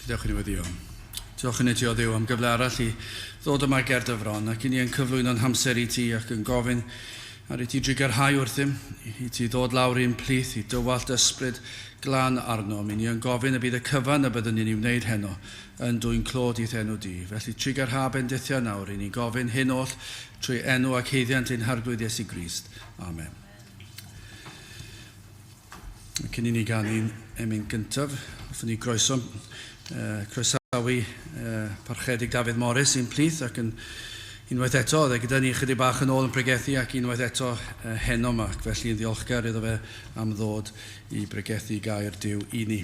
Diolch i ni wedi o. Diolch i ni o Dduw am gyfle arall i ddod yma ger dyfron ac i ni yn cyflwyno'n hamser i ti ac yn gofyn ar i ti drigarhau wrthym, i ti ddod lawr i'n plith, i dywallt ysbryd glan arno. Mi ni yn gofyn y bydd y cyfan y byddwn ni'n wneud heno yn dwy'n clod i'th enw di. Felly trigarha bendithio nawr i ni gofyn hyn oll trwy enw ac heiddiant ein harglwydd Iesu Grist. Amen. Cyn i ni ganu'n emyn gyntaf, hoffwn ni croesawu parchedig Dafydd Morris i'n plith ac yn unwaith eto, oedd e gyda ni chydig bach yn ôl yn pregethu ac unwaith eto heno yma, felly yn ddiolchgar iddo fe am ddod i pregethu gair Duw i ni.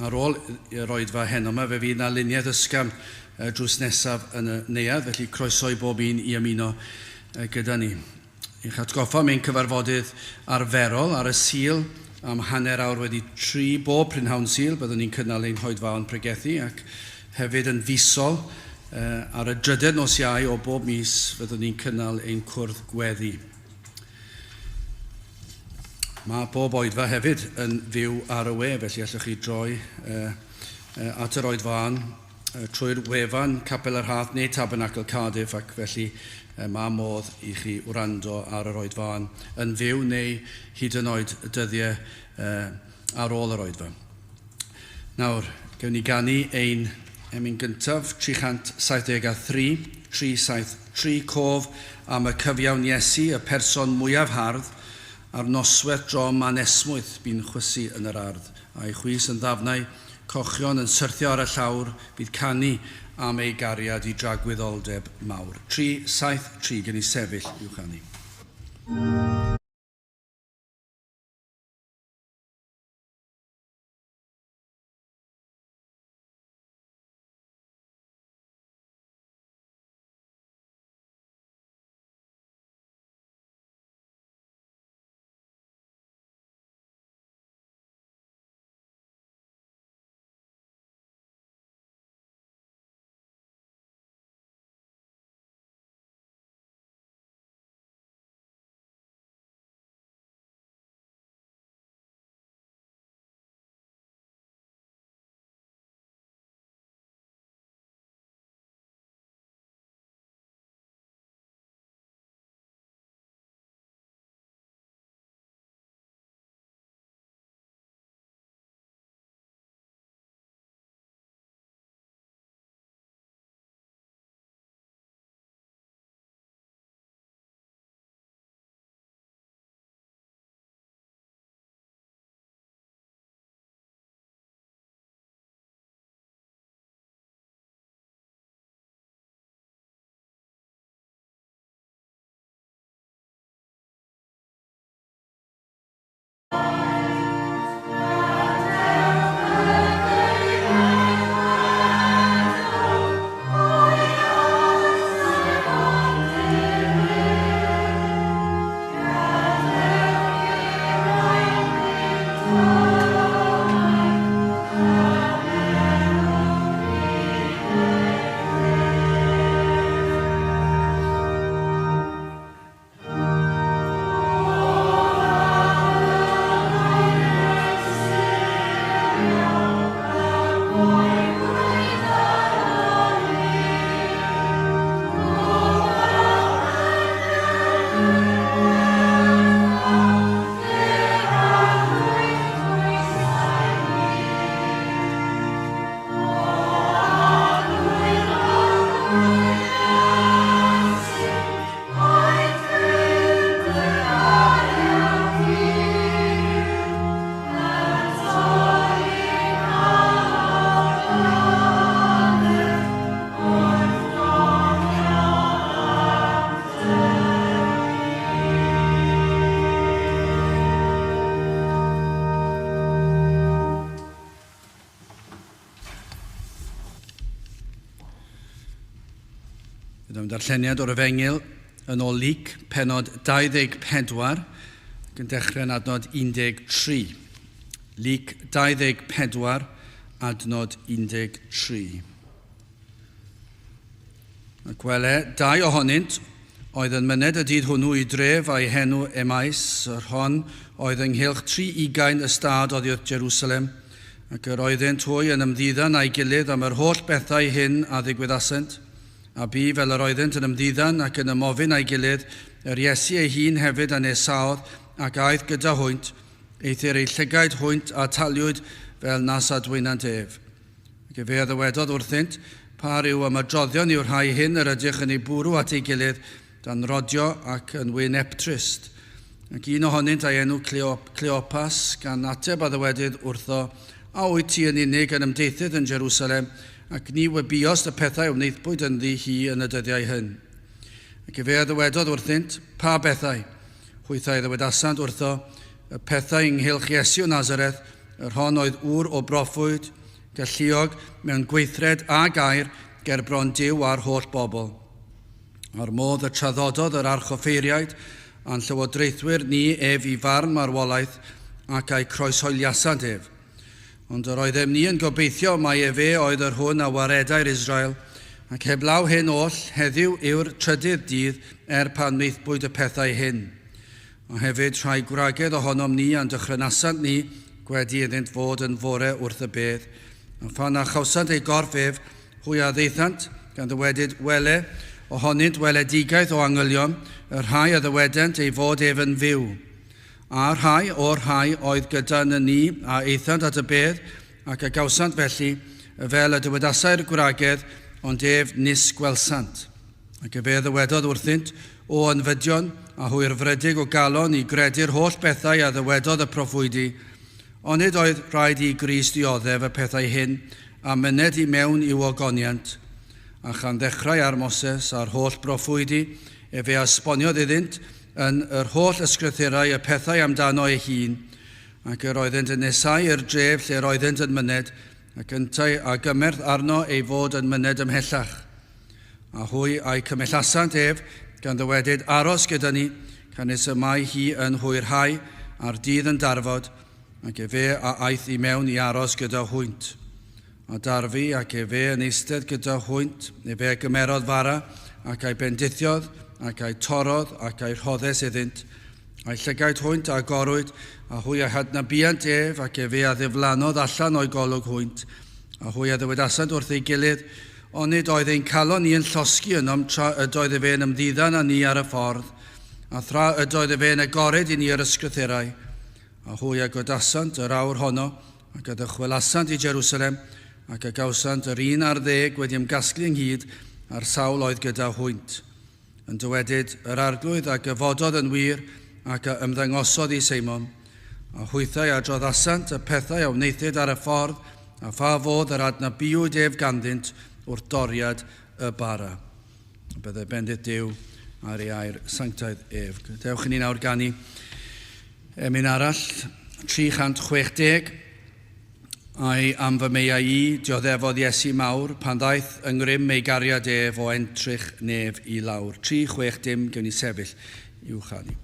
Ar ôl y roedfa heno yma, fe fydd na luniau ysgam drws nesaf yn y neuadd, felly croeso i bob un i ymuno gyda ni. I'ch atgoffa mewn cyfarfodydd arferol ar y Sul am hanner awr wedi 3 bob prynhawn Sul, byddwn ni'n cynnal ein hoedfa'n pregethu ac hefyd yn fusol ar y 3 nos Iau o bob mis fyddwn ni'n cynnal ein cwrdd gweddi. Mae bob oedfa hefyd yn fyw ar y we, felly allwch chi droi at yr oedfa'n trwy'r wefan Nghapel yr Rhath neu Tabernacl Cardiff ac felly mae modd i chi wrando ar yr oedfa'n yn fyw neu hyd yn oed y dyddiau ar ôl yr oedfa. Nawr, gewn ni ganu ein emyn gyntaf 373, 373 cof am y cyfiawn Iesu, y person mwyaf hardd, a'r noswaith drom anesmwyth bu'n chwysu yn yr ardd. A'i chwys yn ddafnau, cochion yn syrthio ar y llawr, bydd canu am ei gariad i dragwyddoldeb mawr. 373 gen i sefyll i'w chanu. Darlleniad o'r Efengyl yn ôl Luc, penod 24, ac yn dechrau'n adnod 13. Luc 24, adnod 13. Ac wele, 2 ohonynt oedd yn myned y dydd hwnnw I dref a'i henw Emais, yr hon oedd ynghylch 320 ystad oddi wrth Jerusalem, ac yr oeddent hwy yn ymddiddan a'i gilydd am yr holl bethau hyn a ddigwyddasent, a bu fel yr oeddent yn ymddiddan ac yn ymofyn a'i gilydd, yr Iesu ei hun hefyd a nesaodd ac aeth gyda hwynt, eithir ei llygaid hwynt a taliwyd fel nas a dwynant ef. Ac fe ddywedodd wrthynt, pa ryw ymadroddion yw'r rhai hyn yr ydych yn ei bwrw at ei gilydd, dan rodio ac yn wyneb trist. Ac un ohonynt a'i enw Cleopas, gan ateb a ddywedydd wrtho, a wyt ti yn unig yn ymdeithydd yn Jerusalem, ac ni wybiost y pethau wneithbwyd ynddi hi yn y dyddiau hyn. Ac fe ddywedodd wrthynt, pa bethau? Hwythau ddywedasant wrtho, y pethau ynghylch Iesu Nazareth, yr hon oedd ŵr o broffwyd, galluog mewn gweithred a gair ger bron Duw a'r holl bobl. Ar modd y traddododd yr archoffeiriaid a'n llywodraethwyr ni ef i farn marwolaeth ac a'i croeshoeliasant ef. Ond yr oeddem ni yn gobeithio mai fe oedd yr hwn a waredau'r Israel, ac heblaw hyn oll, heddiw yw'r trydydd dydd pan wneithbwyd y pethau hyn. A hefyd rhai gwragedd ohonom ni a'n dychrynasant ni wedi iddynt fod yn fore wrth y bedd. A phan a chawsant ei gorff ef, hwy a ddeithant, gan ddywedyd wele, ohonynt weledigaeth o angylion, yr rhai a ddywedant ei fod ef yn fyw. A rhai o'r rhai oedd gyda ni a eithant at y bedd ac a gawsant felly fel y dywedasau'r gwragedd ond ef nis gwelsant. Ac y fe ddywedodd wrthynt o ynfydion a hwyr fredig o galon i gredu'r holl bethau a ddywedodd y proffwydi, onid oedd rhaid i Grist dioddef y pethau hyn a myned i mewn i'w ogoniant. A chan ddechrau ar Moses a'r holl broffwydi fe esboniodd iddynt yn yr holl ysgrythurau y pethau amdano ei hun, ac yr oeddent yn nesau i'r dref lle roeddent yn myned, ac yntau a gymerth arno ei fod yn myned ymhellach. A hwy a'i cymhellasant ef, gan ddywedyd aros gyda ni, canis y mae hi yn hwyrhau a'r dydd yn darfod, ac fe a aeth i mewn i aros gyda hwynt. A darfu ac fe yn eistedd gyda hwynt, fe gymerodd fara, ac a'i bendithiodd, ac a'i torodd ac a'i rhoddes iddynt, a'i llygaid hwynt a gorwyd, a hwy a hadnabiant ef ac fe a ddiflannodd allan o'i golwg hwynt, a hwy a ddywedasant wrth ei gilydd, onid oedd ein calon ni yn llosgi ynom tra ydoedd fe yn ymddiddan â ni ar y ffordd, a thra ydoedd fe yn agored i ni ar ysgrythurau, a hwy a godasant yr awr honno, ac a ddychwelasant i Jerusalem, ac a gawsant yr 11 wedi ymgasglu ynghyd ar sawl oedd gyda hwynt. Yn dywedyd yr arglwydd a gyfododd yn wir ac a ymddangosodd i Seimon, a hwythau a droddasant y pethau a wneithid ar y ffordd a pha fodd yr adnabiwyd ef ganddynt wrth doriad y bara. Byddai bendith Duw ar ei air sanctaidd ef. Dewch i ni nawr ganu emyn arall, 360, a'i am fy meiau i dioddefodd Iesu mawr pan ddaeth yng ei gariad ef o entrych nef i lawr. 360 gewn ni sefyll i'w chanu.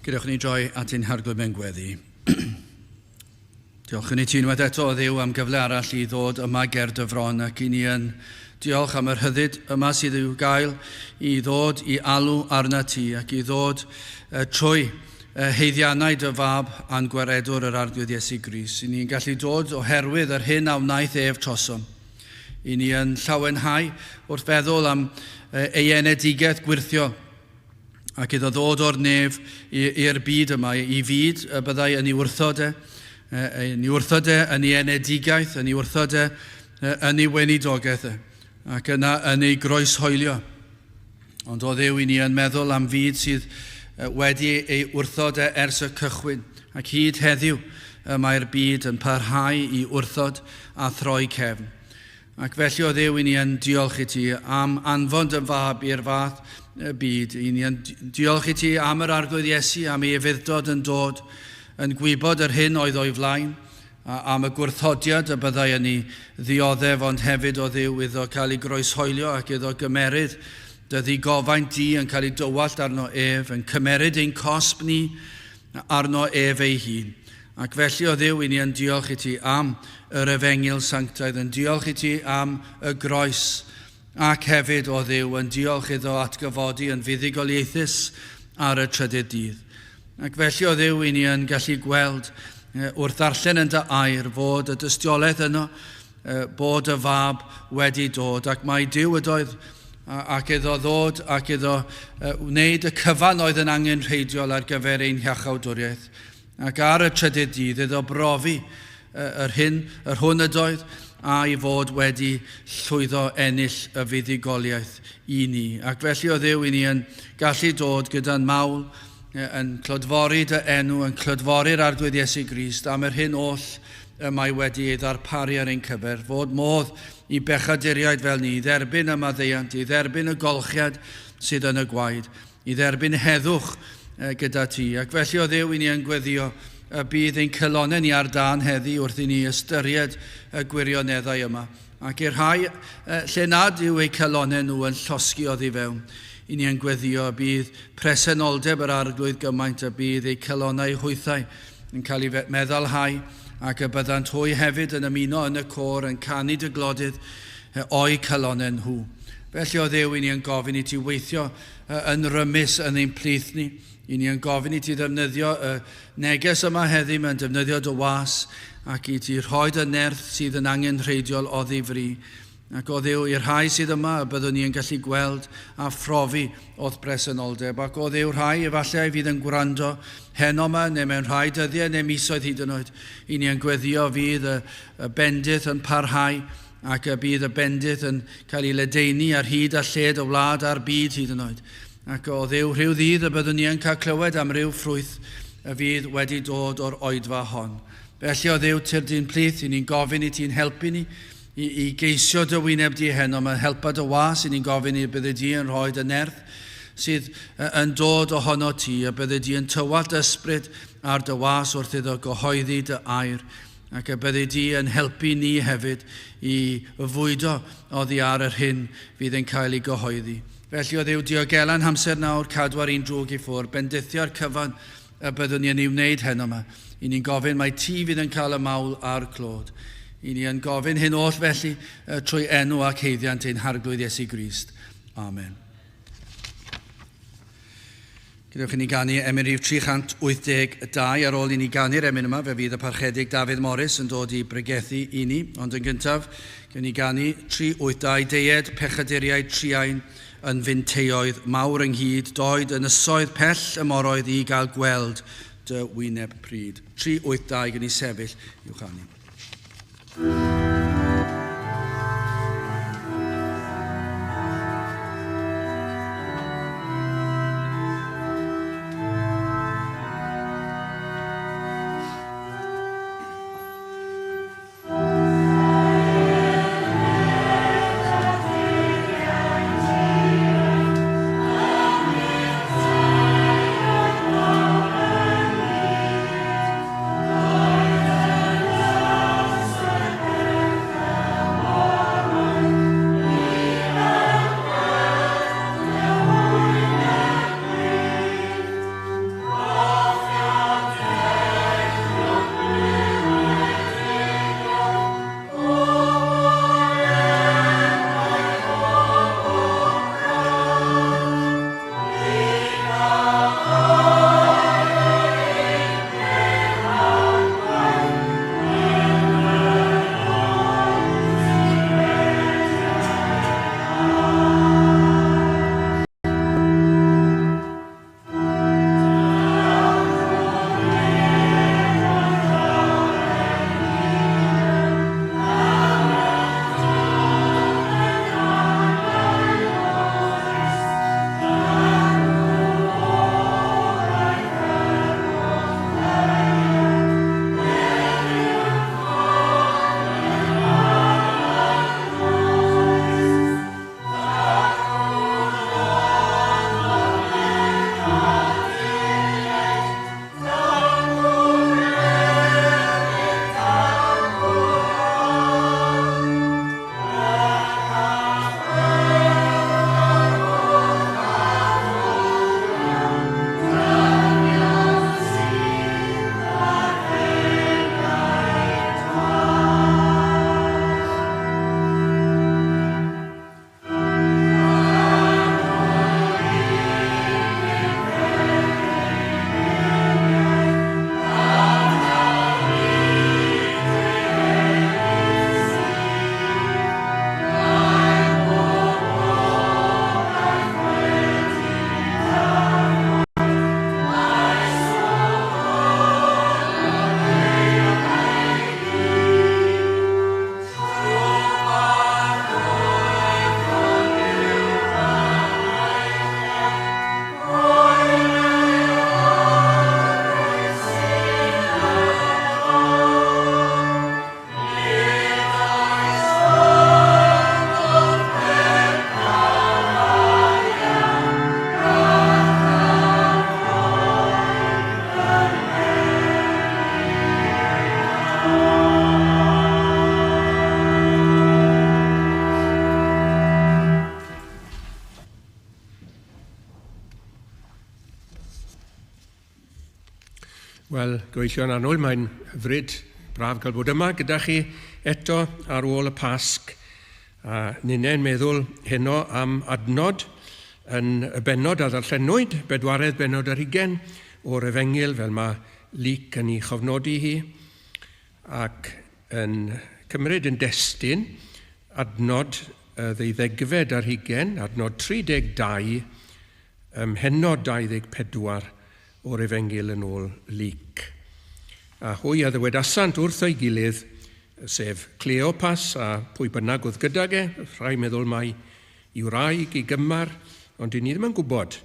Gydewch ni droi at ein harglwydd mewn gweddi. Diolch yn ei ti unwaith eto o Dduw am gyfle arall i ddod yma ger dyfron ac i ni yn diolch am yr hyddid yma sydd i'w gael i ddod i alw arna ti ac i ddod trwy heiddiannau dy fab a'n gwaredwr yr arglwydd Iesu Grist. I ni'n gallu dod oherwydd yr hyn a wnaeth ef trosom. I ni yn llawenhau wrth feddwl am ei enedigaeth gwirthio ac iddo ddod o'r nef i'r byd yma, i fyd y byddai yn ei wrthod yn ei enedigaeth, yn ei wrthod yn ei weinidogaeth ac yna yn ei groeshoelio. Ond o Dduw i ni yn meddwl am fyd sydd wedi ei wrthod ers y cychwyn ac hyd heddiw mae'r byd yn parhau i wrthod a throi cefn. Ac felly o Dduw i ni yn diolch i ti am anfon dy fab i'r fath y byd. I ni yn diolch i ti am yr arglwydd Iesu, am ei efuddod yn dod, yn gwybod yr hyn oedd o'i flaen, am y gwrthodiad y byddai yn ei ddioddef, ond hefyd o Dduw iddo cael ei groeshoelio ac iddo gymeryd dy ddigofaint di yn cael ei dywallt arno ef, yn cymeryd ein cosb ni arno ef ei hun. Ac felly o Dduw i ni yn diolch i ti am yr efengil sanctaidd, yn diolch i ti am y groes, ac hefyd o Dduw yn diolch iddo atgyfodi yn fuddugoliaethus ar y trydydd dydd. Ac felly o Dduw i ni yn gallu gweld wrth ddarllen yn dy air fod y dystiolaeth yno, bod y fab wedi dod, ac mae Duw ydoedd ac iddo ddod ac iddo wneud y cyfan oedd yn angenrheidiol ar gyfer ein hiachawdwriaeth. Ac ar y trydydd dydd iddo brofi yr hwn ydoedd a i fod wedi llwyddo ennill y fuddugoliaeth i ni. Ac felly o Dduw i ni yn gallu dod gyda'n mawl yn clodfori dy enw, yn clodfori'r arglwydd Iesu Grist am yr hyn oll y mae wedi ei ddarparu ar ein cyfer, fod modd i bechaduriaid fel ni, i dderbyn y maddeuant, i dderbyn y golchiad sydd yn y gwaed, i dderbyn heddwch gyda ti. Ac felly o Dduw i ni yn gweddio y bydd ein cylonau ni ar dan heddi wrth i ni ystyried y gwirioneddau yma. Ac i'r rhai lle nad yw eu cylonau nhw yn llosgi oddi fewn, i ni yn gweddio y bydd presenoldeb yr arglwydd gymaint y bydd eu cylonau hwythau yn cael ei meddalhau ac y byddant hwy hefyd yn ymuno yn y côr yn canu dy glodydd o'i cylonau nhw. Felly o Dduw i ni yn gofyn i ti weithio yn rymus yn ein plith ni. I ni yn gofyn i ti ddefnyddio y neges yma heddi, mae'n defnyddio dy was ac i ti rhoi y nerth sydd yn angenrheidiol o ddifri. Ac o Dduw i'r rhai sydd yma y byddwn ni yn gallu gweld a phrofi o'th presenoldeb. Ac o Dduw rhai efallai fydd yn gwrando heno yma neu mewn rhai dyddiau neu misoedd hyd yn oed. I ni yn gweddio fydd y bendith yn parhau ac y bydd y bendith yn cael ei ledeini ar hyd a lled y wlad a'r byd hyd yn oed. Ac o Dduw rhyw ddydd y byddwn ni yn cael clywed am ryw ffrwyth y fydd wedi dod o'r oedfa hon. Felly o Dduw tir di'n plith, i ni'n gofyn i ti'n helpu ni i geisio dy wyneb di heno, mae'n helpa dy was, i ni'n gofyn i bydde di yn rhoi dy nerth sydd yn dod ohono ti, a bydde di yn tywallt ysbryd ar dy was wrth iddo gyhoeddi dy air, ac y bydde di yn helpu ni hefyd i fwydo oddi ar yr hyn fydd yn cael ei gyhoeddi. Felly o Dduw diogelan hamser nawr cadw ar un drwg i ffwrdd, bendithio'r cyfan y byddwn ni yn ei wneud heno yma. I ni'n gofyn mae ti fydd yn cael y mawl a'r clod. I ni yn gofyn hyn oll felly trwy enw ac heiddiant ein harglwydd Iesu Grist. Amen. Gydewch i ni ganu emyn rhif 382 ar ôl i ni ganu'r emyn yma, fe fydd y parchedig Dafydd Morris yn dod i bregethu i ni, ond yn gyntaf, gyn ni ganu 382 deied pechaduriaid triain yn fynteoedd mawr ynghyd, doed yn ysoedd pell y moroedd i gael gweld dy wyneb pryd. 382 gyn ni sefyll i'w chanu. Wel, gweithio'n annwyl, mae'n hyfryd braf cael bod yma gyda chi eto ar ôl y Pasg. A ninnau'n meddwl heno am adnod yn y bennod a ddarllenwyd, bedwaredd bennod ar 20 o'r Efengyl fel mae Luc yn ei chofnodi hi, ac yn cymryd yn destun adnod ddeuddegfed ar 20, adnod 32, hennod 24 o'r Efengyl yn ôl Luc. A hwy a ddywedasant wrth ei gilydd, sef Cleopas a pwy bynnag oedd gyda ge, rhai meddwl mai i wraig, i gymar, ond dyn ni ddim yn gwybod.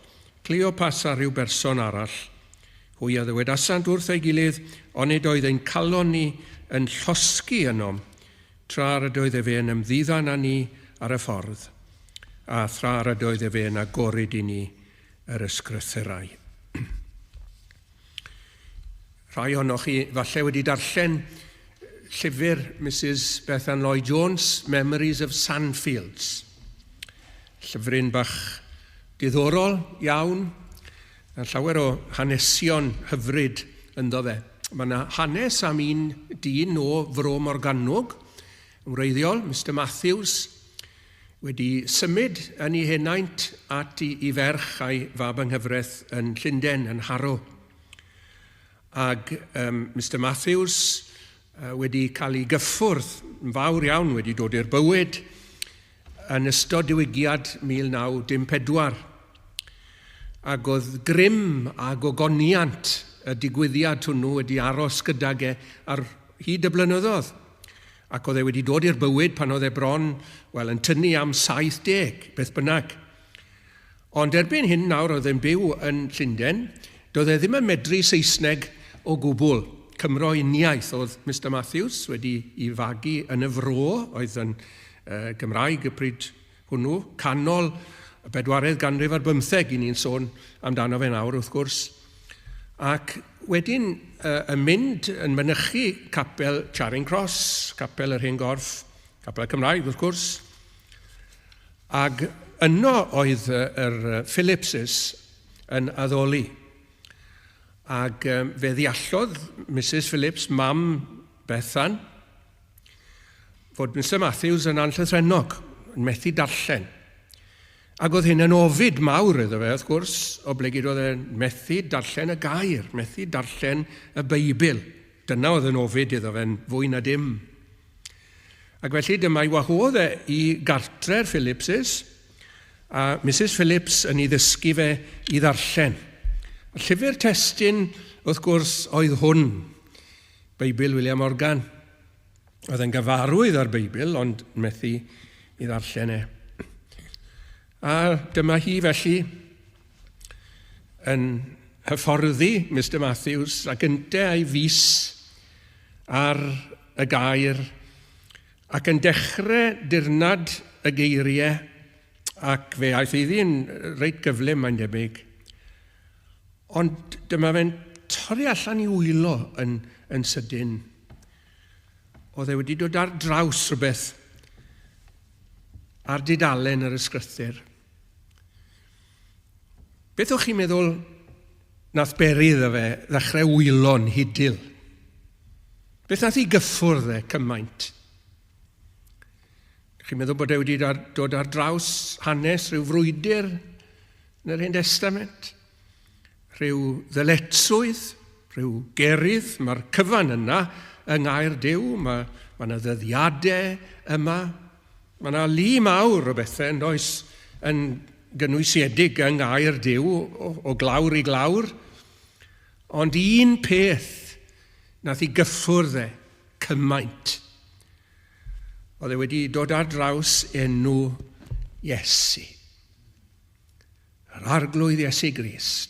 Cleopas a rhyw berson arall, hwy a ddywedasant wrth ei gilydd, onid oedd ein calon ni yn llosgu yno, tra'r ydoedd e fe yn ymddiddan â ni ar y ffordd, a thra'r ydoedd e fe yn agored i ni yr ysgrythurau. Rhai ohonoch chi falle wedi darllen llyfr Mrs Bethan Lloyd-Jones, Memories of Sandfields. Llyfryn bach diddorol iawn, a llawer o hanesion hyfryd ynddo fe. Mae yna hanes am un dyn o Fro Morgannwg, yn wreiddiol, Mr Matthews, wedi symud yn ei henaint at i ferch a'i fab yng Nghyfraith yn Llundain, yn Harrow. Ac Mr Matthews wedi cael ei gyffwrdd yn fawr iawn, wedi dod i'r bywyd yn ystod diwygiad 1954. Ac oedd grym a gogoniant y digwyddiad hwnnw wedi aros gyda ge ar hyd y blynyddoedd. Ac oedd e wedi dod i'r bywyd pan oedd e bron, yn tynnu am 70, beth bynnag. Ond erbyn hyn nawr oedd e'n byw yn Llundain, doedd e ddim yn medru Saesneg o gwbl. Cymro uniaith oedd Mr Matthews wedi ei fagu yn y Fro, oedd yn Gymraeg y pryd hwnnw, canol y 4edd ganrif ar 15 i ni'n sôn amdano fe nawr wrth gwrs. Ac wedyn yn mynd yn mynychu capel Charing Cross, capel yr Hen Gorff, capel Cymraeg wrth gwrs. Ac yno oedd yr Phillipses yn addoli. Ac fe ddiallodd Mrs Phillips, mam Bethan, fod Mr Matthews yn anllythrennog, yn methu darllen. Ac oedd hyn yn ofid mawr iddo fe, wrth gwrs, o blegid oedd e'n methu darllen y gair, methu darllen y Beibl. Dyna oedd yn ofid iddo fe'n fwy na dim. Ac felly dyma i wahodd e i gartre'r Phillipses, a Mrs Phillips yn ei ddysgu fe i ddarllen. Y llyfr testun, wrth gwrs, oedd hwn, Beibl William Morgan. Oedd yn gyfarwydd ar Beibl, ond methu i ddarllen e. A dyma hi felly yn hyfforddi Mr Matthews ac yn ei fus ar y gair ac yn dechrau dirnad y geiriau ac fe aeth iddi'n reit gyflym mae'n debyg. Ond dyma fe'n torri allan i wylo yn sydyn. Oedd e wedi dod ar draws rhywbeth ar dudalen yr ysgrythyr. Beth o'ch chi'n meddwl nath beri iddo fe ddechrau wylo'n hudil? Beth nath i gyffwrdd e cymaint? Chi'n meddwl bod e wedi dod ar draws hanes rhyw frwydr yn yr Hen Testament? Rhyw ddyletswydd, rhyw gerydd, mae'r cyfan yna yng Ngair Duw, mae yna ddyddiadau yma, mae yna lu mawr o bethau yn oes yn gynwysiedig yng Ngair Duw o glawr i glawr, ond un peth nath i gyffwrdd e cymaint. Oedd e wedi dod ar draws enw Iesu. Yr arglwydd Iesu Grist.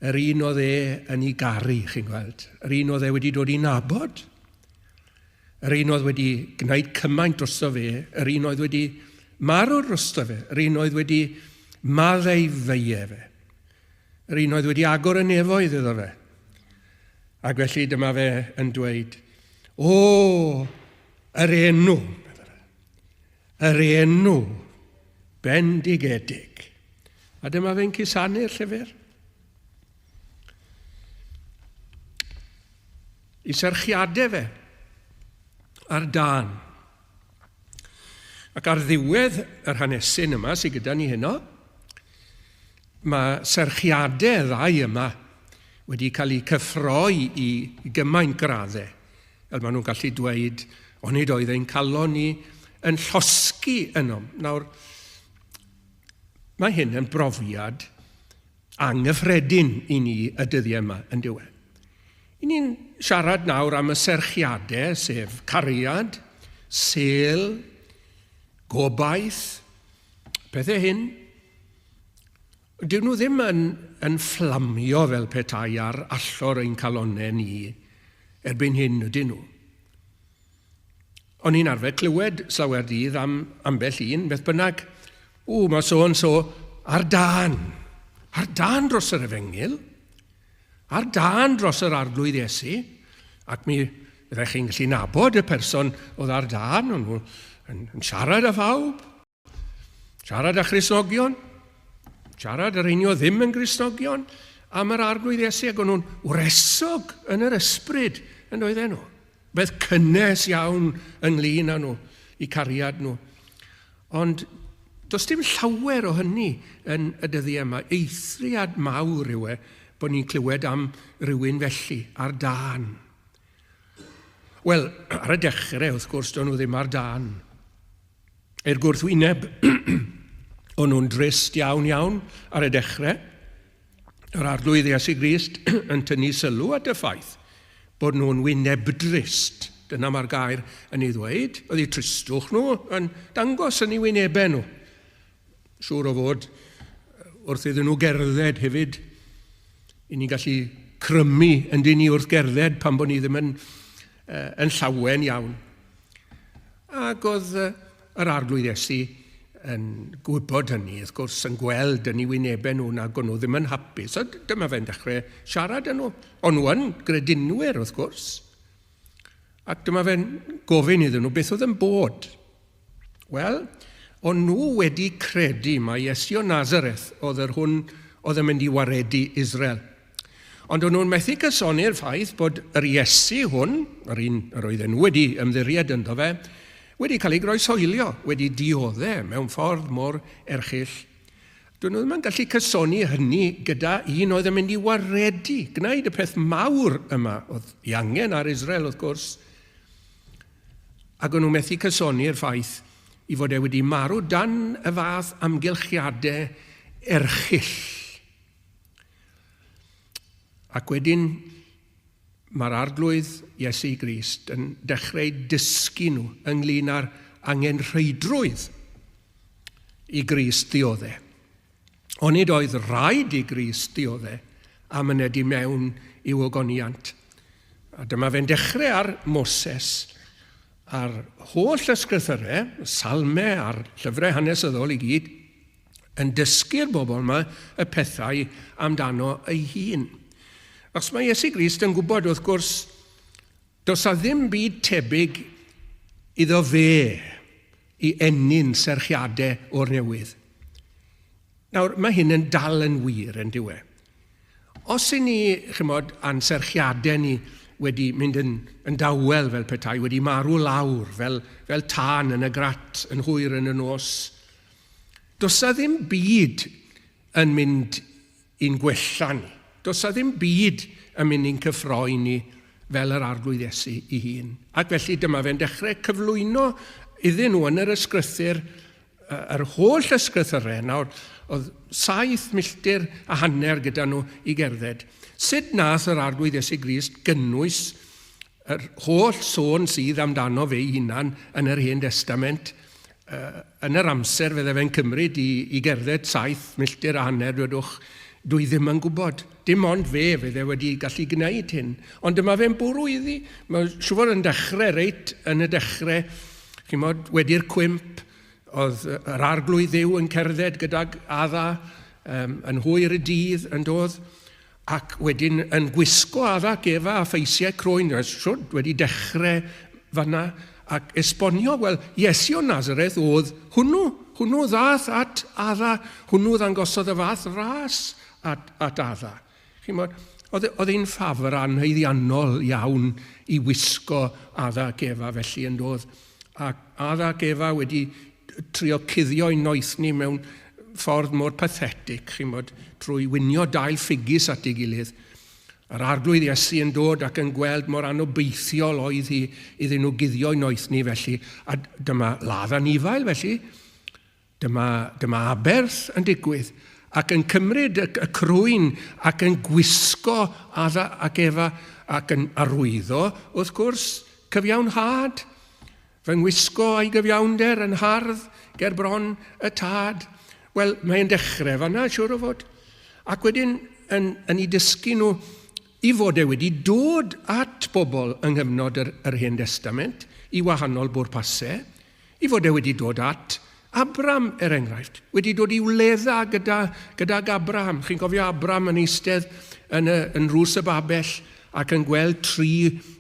Yr un oedd e yn ei garu, chi'n gweld. Yr un oedd e wedi dod i nabod. Yr un oedd wedi gwneud cymaint drosto fe. Yr un oedd wedi marw drosto fe. Yr un oedd wedi maddau feiau fe. Yr un oedd wedi agor y nefoedd iddo fe. Ac felly dyma fe yn dweud, yr enw, yr enw bendigedig. A dyma fe'n cusanu'r llyfr. I serchiadau fe ar dan. Ac ar ddiwedd yr hanesyn yma sydd gyda ni heno, mae serchiadau ddau yma wedi cael eu cyffroi i gymaint graddau. Fel maen nhw'n gallu dweud, onid oedd ein calon ni yn llosgu yno. Nawr, mae hyn yn brofiad anghyffredin i ni y dyddiau yma yn diwedd. I ni'n siarad nawr am y serchiadau, sef cariad, sel, gobaith, pethau hyn. Dyn nhw ddim yn fflamio fel petai ar allor ein calonau ni erbyn hyn ydyn nhw. O'n i'n arfer clywed slawer dydd am ambell un, beth bynnag, mae so ar dan dros yr efengil, ar dan dros yr arglwydd Iesu, ac mi fyddech chi'n gallu nabod y person oedd ar dan, o'n nhw yn siarad â phawb, siarad â Christnogion, siarad yr einio ddim yn Christnogion, am yr arglwydd Iesu, ac o'n nhw'n wresog yn yr ysbryd yn oedden nhw. Beth cynnes iawn ynglyn â nhw, i cariad nhw. Ond does dim llawer o hynny yn y dyddiau yma. Eithriad mawr yw bod ni'n clywed am rywun felly ar dan. Wel, ar y dechrau, wrth gwrs, do'n nhw ddim ar dan. Gwrthwyneb, o'n nhw'n drist iawn ar y dechrau. Yr arglwydd Iesu Grist yn tynnu sylw at y ffaith bod nhw'n wyneb drist. Dyna mae'r gair yn ei ddweud. Oedd eu tristwch nhw yn dangos yn ei wynebau nhw. Siŵr o fod, wrth iddyn nhw gerdded hefyd, i ni gallu crymu yn dyn ni wrth gerdded pan bod ni ddim yn llawen iawn. Ac oedd yr arglwydd Iesu yn gwybod hynny, wrth gwrs, yn gweld yn ei wynebau nhw nag o'n nhw ddim yn hapus. So dyma fe'n dechrau siarad yn nhw. O'n nhw yn gredinwyr, wrth gwrs. Ac dyma fe'n gofyn iddyn nhw beth oedd yn bod. Wel, o'n nhw wedi credu mai Iesu o Nazareth oedd yn mynd i waredu Israel. Ond o'n nhw'n methu cysoni'r ffaith bod yr Iesu hwn, yr un yr oedden nhw wedi ymddiried ynddo fe, wedi cael ei groesoelio, wedi dioddau mewn ffordd mor erchyll. Dyn nhw ddim yn gallu cysoni hynny gyda un oedd yn mynd i waredu, gwneud y peth mawr yma, oedd i angen ar Israel wrth gwrs, ac o'n nhw'n methu cysoni'r ffaith i fod wedi marw dan y fath amgylchiadau erchyll. Ac wedyn mae'r arglwydd Iesu Grist yn dechrau dysgu nhw ynglyn â'r angenrheidrwydd i Grist ddioddau. Onid oedd rhaid i Grist ddioddau a mynedu mewn i'w ogoniant. A dyma fe'n dechrau ar Moses, a'r holl ysgrythurau, salmau a'r llyfrau hanesyddol i gyd, yn dysgu'r bobl yma y pethau amdano ei hun. Ac mae Iesu Grist yn gwybod, wrth gwrs, does a ddim byd tebyg iddo fe i enyn serchiadau o'r newydd. Nawr, mae hyn yn dal yn wir yn diwe. Os i ni, chymod, a'n serchiadau ni wedi mynd yn dawel fel petai, wedi marw lawr fel tân yn y grat yn hwyr yn y nos, does a ddim byd yn mynd i'n gwella ni. Does a ddim byd yn mynd i'n cyffroi ni fel yr arglwydd Iesu i hun. Ac felly dyma fe'n dechrau cyflwyno iddyn nhw yn yr ysgrythyr, yr holl ysgrythurau. Nawr, oedd 7 milltir a hanner gyda nhw i gerdded. Sut nath yr arglwydd Iesu Grist gynnwys yr holl sôn sydd amdano fe ei hunan yn yr Hen Testament, yn yr amser fydde fe'n cymryd i gerdded 7 milltir a hanner, dwedwch, dwi ddim yn gwybod. Dim ond fe fydde wedi gallu gwneud hyn. Ond dyma fe'n bwrw iddi. Mae siwr yn dechrau reit yn y dechrau, chymod, wedi'r cwymp, oedd yr arglwydd Dduw yn cerdded gydag adda yn hwyr y dydd yn dod, ac wedyn yn gwisgo adda gefa a ffeisiau croen, wedi dechrau fanna, ac esbonio, wel, Iesu o Nazareth oedd hwnnw ddath at adda, hwnnw ddangosodd y fath ras at adda. Oedd hi'n ffafr anheiddiannol iawn i wisgo adda ac Efa felly yn doedd. Ac adda ac Efa wedi trio cuddio'i noethni mewn ffordd mor pathetic, trwy winio dail ffigis at ei gilydd. Yr arglwydd Iesu yn dod ac yn gweld mor anobeithiol oedd hi iddyn nhw guddio'i noethni felly. A dyma ladd anifail felly. Dyma aberth yn digwydd. Ac yn cymryd y crwyn ac yn gwisgo adda ac Efa ac yn arwyddo, wrth gwrs, cyfiawnhad. Fy ngwisgo a'i gyfiawnder yn hardd ger bron y tad. Wel, mae'n dechrau fanna, siwr o fod. Ac wedyn yn ei dysgu nhw i fod e wedi dod at bobl yng nghyfnod yr Hen Testament, i wahanol bwrpasau, i fod e wedi dod at Abram, enghraifft, wedi dod i wledda gydag Abraham. Chi'n cofio Abram yn eistedd yn Rws y Babell ac yn gweld tri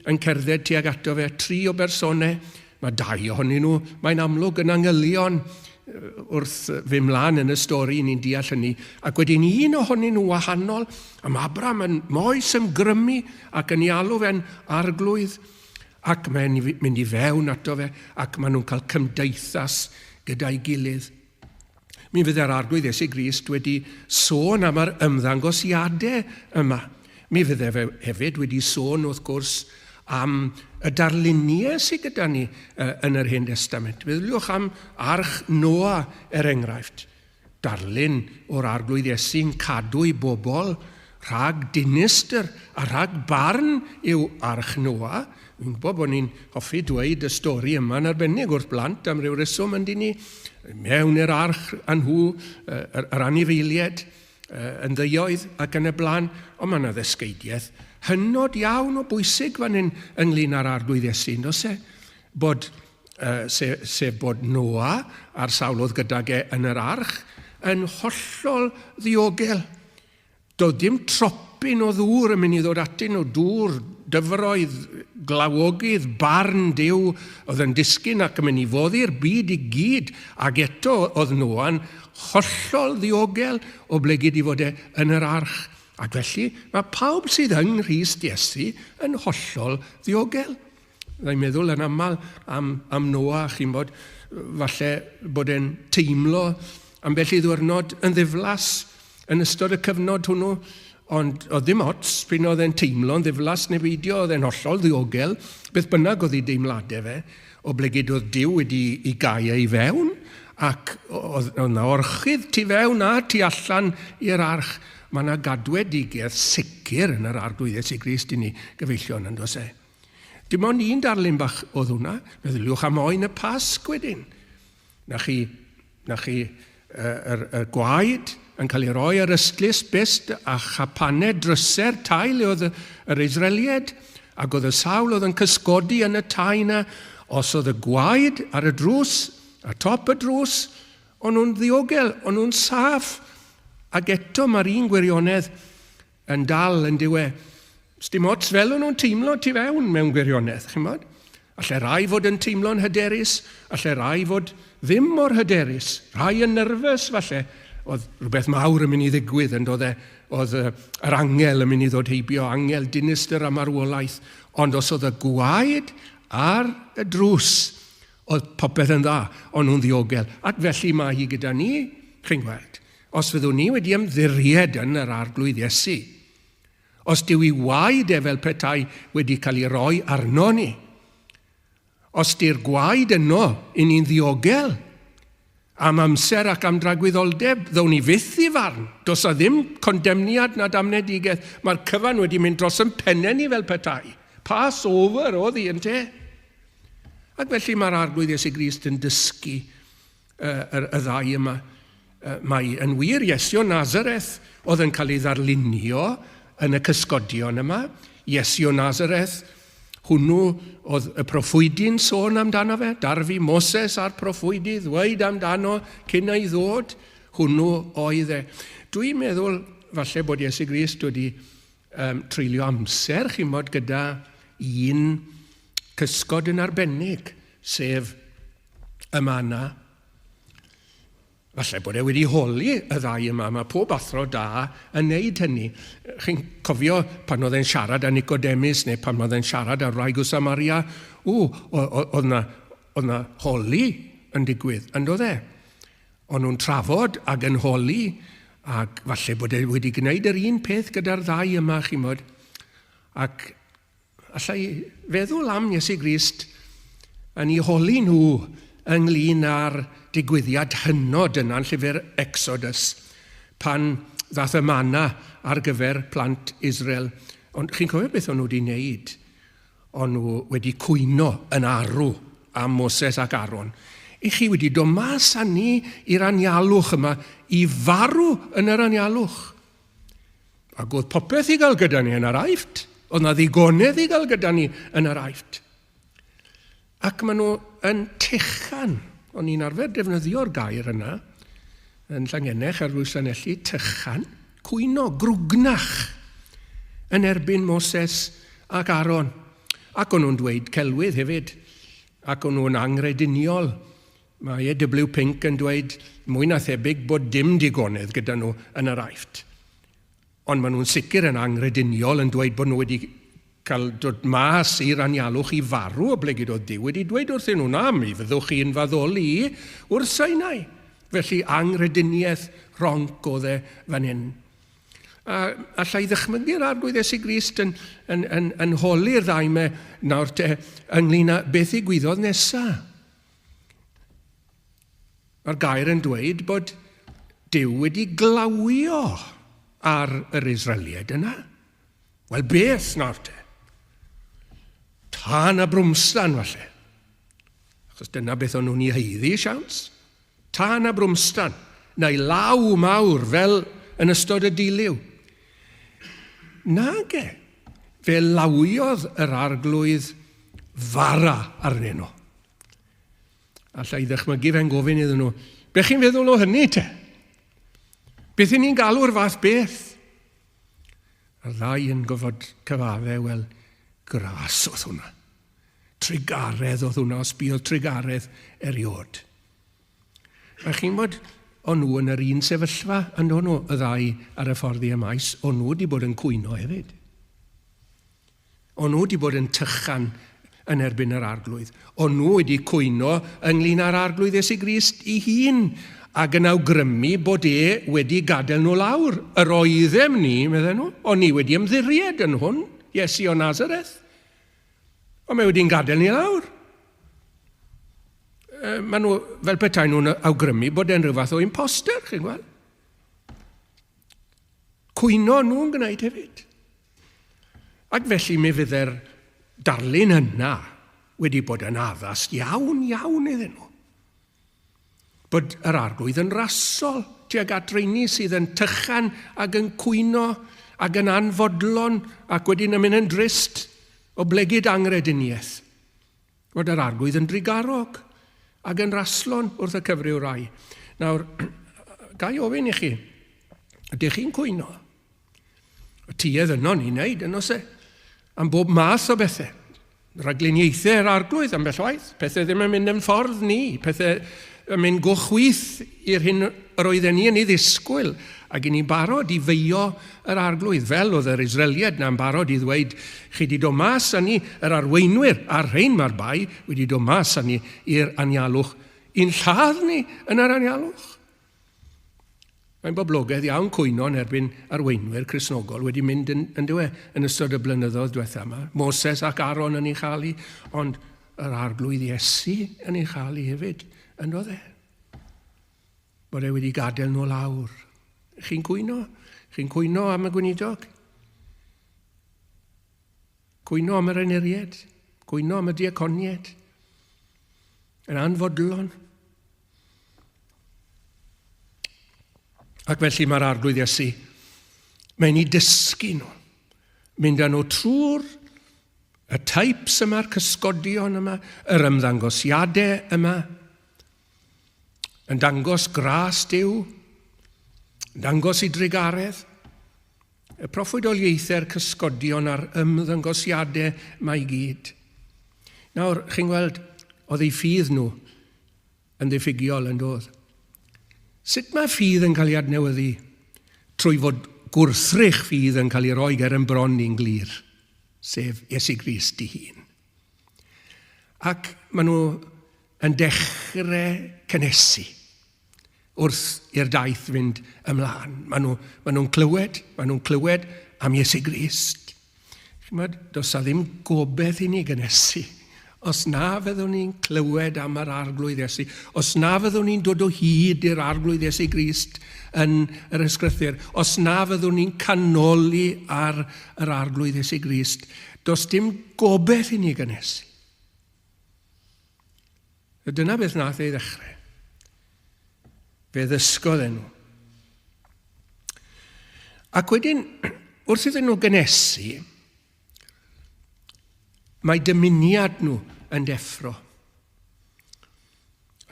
yn cerdded tuag ato fe, tri o bersonau. Mae dau ohonyn nhw, mae'n amlwg yn angylion wrth fe mlaen yn y stori, ni'n deall hynny. Ac wedyn un ohonyn nhw wahanol, am Abram yn moes ymgrymu ac yn ei alw fe'n arglwydd. Ac mae'n mynd i fewn ato fe ac maen nhw'n cael cymdeithas gyda'i gilydd. Mi fydd yr arglwydd Iesu Grist wedi sôn am yr ymddangosiadau yma. Mi fydd e hefyd wedi sôn wrth gwrs am y darluniau sydd gyda ni yn yr Hen Testament. Meddyliwch am arch Noa enghraifft. Darlun o'r arglwydd Iesu'n cadw i bobl rhag dinistr a rhag barn yw arch Noa. Fi'n gwybod bod ni'n hoffi dweud y stori yma'n arbennig wrth blant am ryw reswm yn ni mewn i'r arch a nhw, yr anifeiliaid yn ddeuoedd ac yn y blaen, ond mae yna ddysgeidiaeth hynod iawn o bwysig fan hyn ynglyn â'r arglwydd Iesu, sef bod Noa a'r sawl oedd gydag yn yr arch yn hollol ddiogel. Doedd dim tropyn o ddŵr yn mynd i ddod atyn nhw, dŵr, dyfroedd, glawogydd, barn Duw oedd yn disgyn ac yn mynd i foddi'r byd i gyd, ac eto oedd Noa'n hollol ddiogel o ble gyd i fod yn yr arch. Ac felly mae pawb sydd yng Nghrist Iesu yn hollol ddiogel. Dwi'n meddwl yn aml am Noa, chi'n bod, falle bod e'n teimlo ambell i ddiwrnod yn ddiflas yn ystod y cyfnod hwnnw, ond oedd ddim ots pryd oedd e'n teimlo'n ddiflas neu beidio, oedd e'n hollol ddiogel, beth bynnag oedd ei deimladau fe, o ble gyd oedd Duw wedi i gael ei fewn, ac oedd yna orchydd tu fewn a tu allan i'r arch. Mae yna gadwedigaeth sicr yn yr arglwydd Iesu Grist i ni gyfeillion yn dos e. Dim ond un darlun bach oedd hwnna, meddyliwch am oen y Pasg wedyn. Na chi y gwaed yn cael ei roi ar ystlys best a chapanau drysau'r tail oedd yr Israeliad, ac oedd y sawl oedd yn cysgodi yn y tai na, os oedd y gwaed ar y drws, ar top y drws, o'n nhw'n ddiogel, o'n nhw'n saff, ac eto mae'r un gwirionedd yn dal yn diwe. Sdim ots fel o'n nhw'n teimlo tu fewn mewn gwirionedd, chi'n bod? Alle rai fod yn teimlo'n hyderus, alle rai fod ddim mor hyderus, rai yn nerfus falle. Oedd rhywbeth mawr yn mynd i ddigwydd, oedd yr angel yn mynd i ddod heibio, angel dinistyr am arwolaeth, ond os oedd y gwaed ar y drws, oedd popeth yn dda, ond nhw'n ddiogel. Ac felly mae hi gyda ni, chi'n gweld, os fyddwn ni wedi ymddiried yn yr arglwydd Iesu, os dyw i waed fel petai wedi cael ei roi arno ni, os di'r gwaed yno i ni'n ddiogel, am amser ac am dragwyddoldeb, ddown ni fyth i farn. Does a ddim condemniad na damnedigaeth. Mae'r cyfan wedi mynd dros yn pennau ni fel petai. Pass over oedd hi yn te. Ac felly mae'r arglwydd Iesu Grist yn dysgu y ddau yma. Mae yn wir Iesu o Nazareth oedd yn cael ei ddarlunio yn y cysgodion yma. Iesu o Nazareth, hwnnw oedd y proffwydi'n sôn amdano fe, darfu Moses a'r proffwydi, ddweud amdano cyn ei ddod, hwnnw oedd e. Dwi'n meddwl falle bod Iesu Grist wedi treulio amser, chi'n bod, gyda un cysgod yn arbennig, sef y manna. Falle bod wedi holi y ddau yma, mae pob athro da yn neud hynny. Chi'n cofio pan oedd e'n siarad â Nicodemus, neu pan oedd e'n siarad â Wraig o Samaria, oedd na holi yn digwydd, yn dod e. Ond nhw'n trafod ac yn holi, ac falle bod e wedi gwneud yr un peth gyda'r ddau yma, chi'n modd. Ac allai feddwl am Iesu Grist yn ei holi nhw ynglyn â'r digwyddiad hynod yna'n llyfr Exodus, pan ddath y manna ar gyfer plant Israel. Ond chi'n cofio beth o'n nhw wedi wneud? O'n nhw wedi cwyno yn arw am Moses ac Aaron. I chi wedi dod mas â ni i'r anialwch yma i farw yn yr anialwch. Ac oedd popeth i gael gyda ni yn yr aifft. Oedd na ddigonedd i gael gyda ni yn yr aifft. Ac maen nhw yn tychan. O'n i'n arfer defnyddio'r gair yna, yn Llangennech ar Lwyslanelli, tychan, cwyno, grwgnach, yn erbyn Moses ac Aaron. Ac o'n nhw'n dweud celwydd hefyd, ac o'n nhw'n angrediniol. Mae E.W. Pink yn dweud mwy na thebyg bod dim digonedd gyda nhw yn yr aifft. Ond maen nhw'n sicr yn angrediniol yn dweud bod nhw wedi cael dod mas i'r anialwch i farw o ble gyda Duw wedi dweud wrthyn nhw, na, mi fyddwch chi'n faddoli wrth Sinai. Felly angrediniaeth ronc oedd e fan hyn. Allai ddychmygu'r arglwydd Iesu Grist yn holi'r ddau me nawr te ynglyn â beth ddigwyddodd nesaf. Mae'r gair yn dweud bod Duw wedi glawio ar yr Israeliad yna. Wel, beth nawr te? Tân a brwmstan, falle. Achos dyna beth o'n nhw'n ei heiddi, siawns. Tân a brwmstan, neu law mawr fel yn ystod y diliw. Nage, fe lawiodd yr arglwydd fara arnyn nhw. Allai ddychmygu fe'n gofyn iddyn nhw, be chi'n feddwl o hynny te? Beth i ni'n galw'r fath beth? Yr ddau yn gofod cyfadde, wel, gras oedd hwnna. Trigaredd oedd hwnna, os buodd trigaredd eriod. A chi'n bod, o'n nhw yn yr un sefyllfa, yn o'n nhw y ddau ar y ffordd i'r maes, o'n nhw wedi bod yn cwyno hefyd. O'n nhw wedi bod yn tychan yn erbyn yr arglwydd. O'n nhw wedi cwyno ynglyn â'r arglwydd Iesu Grist ei hun, ac yn awgrymu bod e wedi gadael nhw lawr. Yr oeddem ni, medden nhw, o'n ni wedi ymddiried yn hwn, Iesu o Nazareth. Ond mae wedi'n gadael ni lawr. Maen nhw, fel petai nhw'n awgrymu bod e'n rhyw fath o imposter, chi'n gweld? Cwyno nhw'n gwneud hefyd. Ac felly mi fydde'r darlun yna wedi bod yn addas iawn iddyn nhw. Bod yr arglwydd yn rasol tuag at rheini sydd yn tychan ac yn cwyno ac yn anfodlon ac wedyn yn mynd yn drist o blegyd angrediniaeth. Bod yr arglwydd yn drigarog ac yn raslon wrth y cyfryw rai. Nawr, gai ofyn i chi, ydych chi'n cwyno? Y tuedd yno ni'n neud, yn oes e? Am bob math o bethau. Ragluniaethau yr arglwydd ambell waith. Pethau ddim yn mynd yn ffordd ni. Pethau yn mynd gochwyth i'r hyn yr oedden ni yn ei ddisgwyl ac i ni barod i feio yr arglwydd fel oedd yr Israeliad na'n barod i ddweud chi wedi dod mas â ni yr arweinwyr a'r rhain mae'r bai wedi dod mas â ni i'r anialwch i'n lladd ni yn yr anialwch. Mae'n boblogaidd iawn cwyno yn erbyn arweinwyr Cristnogol wedi mynd yn ystod y blynyddoedd diwethaf yma. Moses ac Aaron yn ei chael, ond yr arglwydd Iesu yn ei chael hefyd. Yn oedd e. Bod e wedi gadael nhw lawr. Chi'n cwyno? Chi'n cwyno am y gweinidog? Cwyno am yr eneriad? Cwyno am y diaconiad? Yn anfodlon? Ac felly mae'r arglwydd Iesu, mae'n ei dysgu nhw. Mynd â nhw trwy'r y types yma'r cysgodion yma, yr ymddangosiadau yma, yn dangos gras Duw, yn dangos i drigaredd, y proffwydoliaethau'r cysgodion a'r ymddangosiadau mae i gyd. Nawr, chi'n gweld, oedd ei ffydd nhw yn ddiffygiol yn doedd. Sut mae ffydd yn cael ei adnewyddu trwy fod gwrthrych ffydd yn cael ei roi ger yn bron ni'n glir, sef Iesu Grist ei hun. Ac maen nhw yn dechrau cynnesu wrth i'r daith fynd ymlaen. Maen nhw'n clywed am Iesu Grist. Does a ddim gobeith i ni gynnesu. Os na fyddwn ni'n clywed am yr arglwydd Iesu, os na fyddwn ni'n dod o hyd i'r arglwydd Iesu Grist yn yr ysgrythyr, os na fyddwn ni'n canoli ar yr arglwydd Iesu Grist, does dim gobeith i ni gynnesu. Dyna beth nath ei ddechrau. Fe ddysgodd enw. Ac wedyn, wrth iddyn nhw gynnesu, mae dymuniad nhw yn deffro.